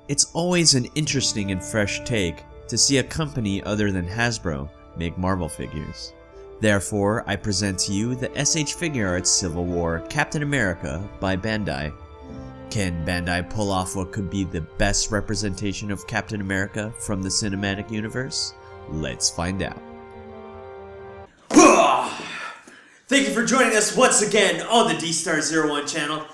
It's always an interesting and fresh take to see a company other than Hasbro make Marvel figures. Therefore, I present to you the SH Figuarts Civil War Captain America by Bandai. Can Bandai pull off what could be the best representation of Captain America from the cinematic universe? Let's find out. Thank you for joining us once again on the D-Star01 channel.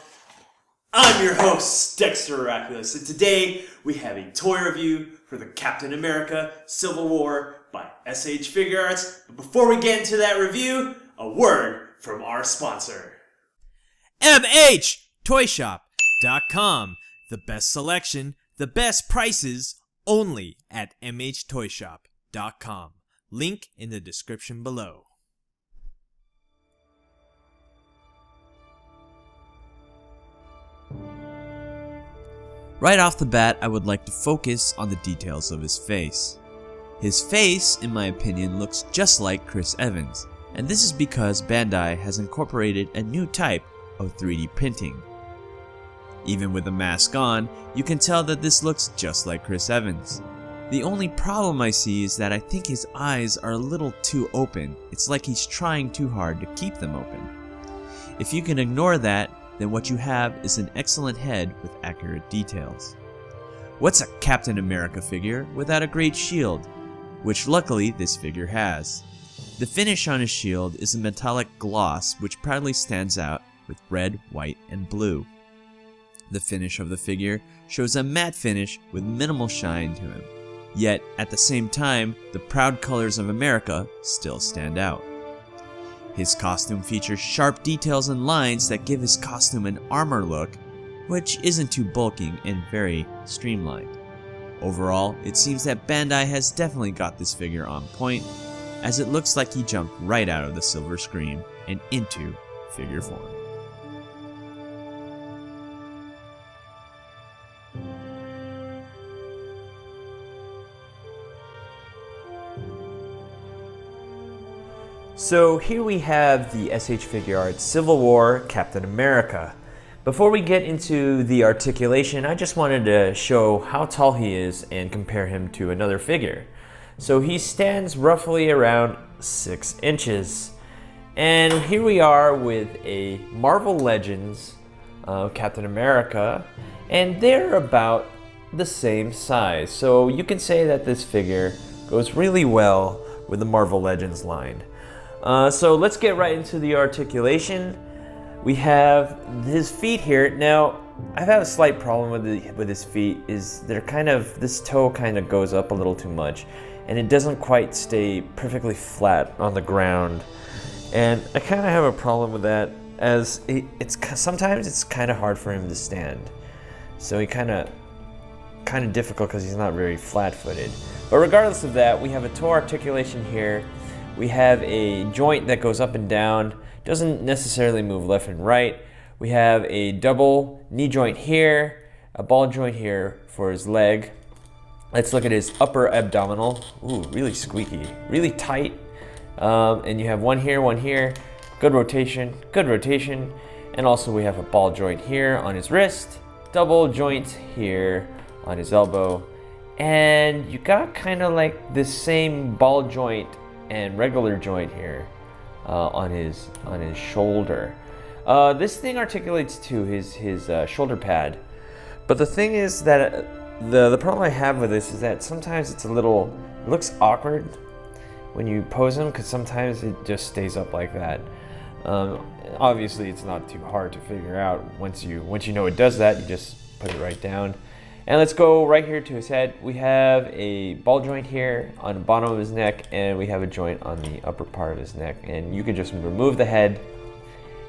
I'm your host, Dexter Arafiles, and today we have a toy review for the Captain America Civil War by SH Figuarts. But before we get into that review, a word from our sponsor. MHToyShop.com. The best selection, the best prices, only at MHToyShop.com. Link in the description below. Right off the bat, I would like to focus on the details of his face. His face, in my opinion, looks just like Chris Evans, and this is because Bandai has incorporated a new type of 3D printing. Even with the mask on, you can tell that this looks just like Chris Evans. The only problem I see is that I think his eyes are a little too open. It's like he's trying too hard to keep them open. If you can ignore that, then what you have is an excellent head with accurate details. What's a Captain America figure without a great shield? Which luckily this figure has. The finish on his shield is a metallic gloss which proudly stands out with red, white, and blue. The finish of the figure shows a matte finish with minimal shine to him. Yet, at the same time, the proud colors of America still stand out. His costume features sharp details and lines that give his costume an armor look, which isn't too bulking and very streamlined. Overall, it seems that Bandai has definitely got this figure on point, as it looks like he jumped right out of the silver screen and into figure form. So here we have the SH Figuarts Civil War Captain America. Before we get into the articulation, I just wanted to show how tall he is and compare him to another figure. So he stands roughly around 6 inches. And here we are with a Marvel Legends Captain America, and they're about the same size. So you can say that this figure goes really well with the Marvel Legends line. So let's get right into the articulation. We have his feet here. Now, I've had a slight problem with his feet. Is they're this toe kind of goes up a little too much, and it doesn't quite stay perfectly flat on the ground. And I kind of have a problem with that, as sometimes it's kind of hard for him to stand. So he kind of difficult because he's not very flat-footed. But regardless of that, we have a toe articulation here. We have a joint that goes up and down, doesn't necessarily move left and right. We have a double knee joint here, a ball joint here for his leg. Let's look at his upper abdominal. Ooh, really squeaky, really tight. And you have one here, good rotation. And also we have a ball joint here on his wrist, double joint here on his elbow. And you got kind of like the same ball joint and regular joint here on his shoulder. This thing articulates to his shoulder pad, but the thing is that the problem I have with this is that sometimes it looks awkward when you pose him, because sometimes it just stays up like that. Obviously, it's not too hard to figure out. Once you know it does that, you just put it right down. And let's go right here to his head. We have a ball joint here on the bottom of his neck, and we have a joint on the upper part of his neck. And you can just remove the head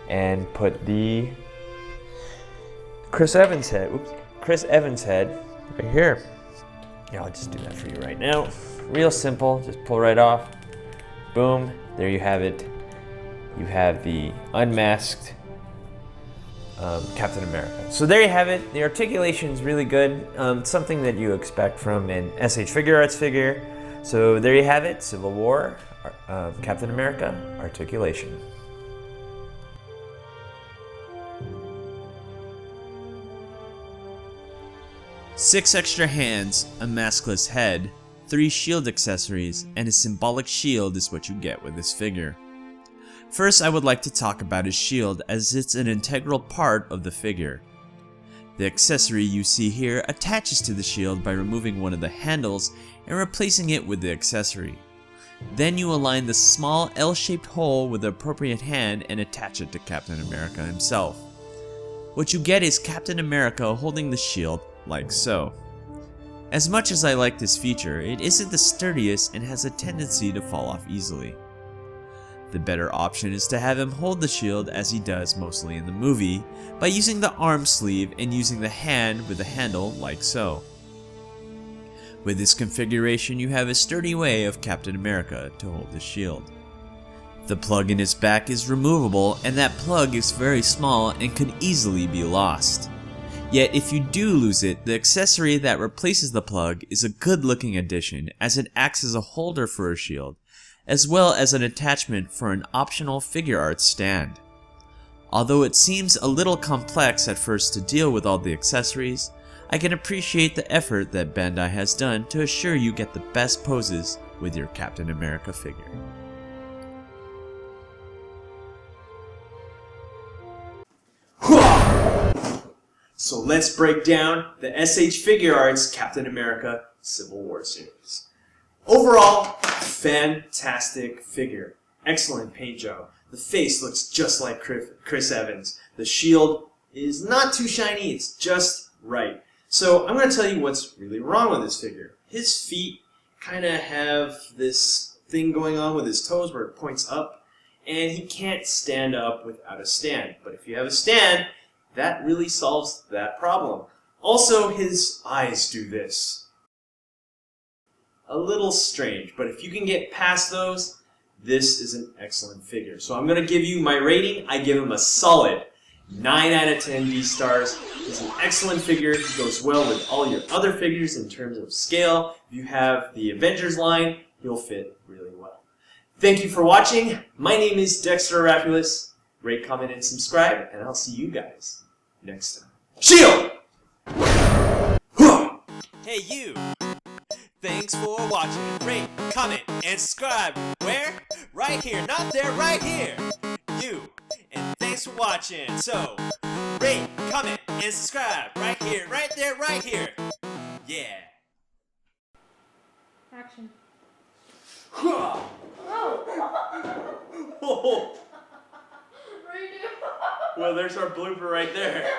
and put the Chris Evans head right here. Yeah, I'll just do that for you right now. Real simple, just pull right off. Boom, there you have it. You have the unmasked Captain America. So there you have it. The articulation is really good. Something that you expect from an SH Figuarts figure. So there you have it. Civil War, Captain America, Articulation. Six extra hands, a maskless head, 3 shield accessories, and a symbolic shield is what you get with this figure. First, I would like to talk about his shield as it's an integral part of the figure. The accessory you see here attaches to the shield by removing one of the handles and replacing it with the accessory. Then you align the small L-shaped hole with the appropriate hand and attach it to Captain America himself. What you get is Captain America holding the shield like so. As much as I like this feature, it isn't the sturdiest and has a tendency to fall off easily. The better option is to have him hold the shield as he does mostly in the movie, by using the arm sleeve and using the hand with the handle like so. With this configuration, you have a sturdy way of Captain America to hold the shield. The plug in his back is removable, and that plug is very small and could easily be lost. Yet if you do lose it, the accessory that replaces the plug is a good looking addition, as it acts as a holder for a shield, as well as an attachment for an optional Figuarts stand. Although it seems a little complex at first to deal with all the accessories, I can appreciate the effort that Bandai has done to assure you get the best poses with your Captain America figure. So let's break down the SH Figuarts Captain America Civil War series. Overall, fantastic figure. Excellent paint job. The face looks just like Chris Evans. The shield is not too shiny, it's just right. So I'm going to tell you what's really wrong with this figure. His feet kind of have this thing going on with his toes where it points up, and he can't stand up without a stand. But if you have a stand, that really solves that problem. Also, his eyes do this. A little strange, but if you can get past those, this is an excellent figure. So I'm going to give you my rating. I give him a solid 9 out of 10 D stars. He's an excellent figure. He goes well with all your other figures in terms of scale. If you have the Avengers line, he'll fit really well. Thank you for watching. My name is Dexter Arafiles. Rate, comment, and subscribe, and I'll see you guys next time. Shield! Hey you! Thanks for watching. Rate, comment, and subscribe. Where? Right here. Not there, right here. You. And thanks for watching. So, rate, comment, and subscribe. Right here, right there, right here. Yeah. Action. Oh. Redo. Well, there's our blooper right there.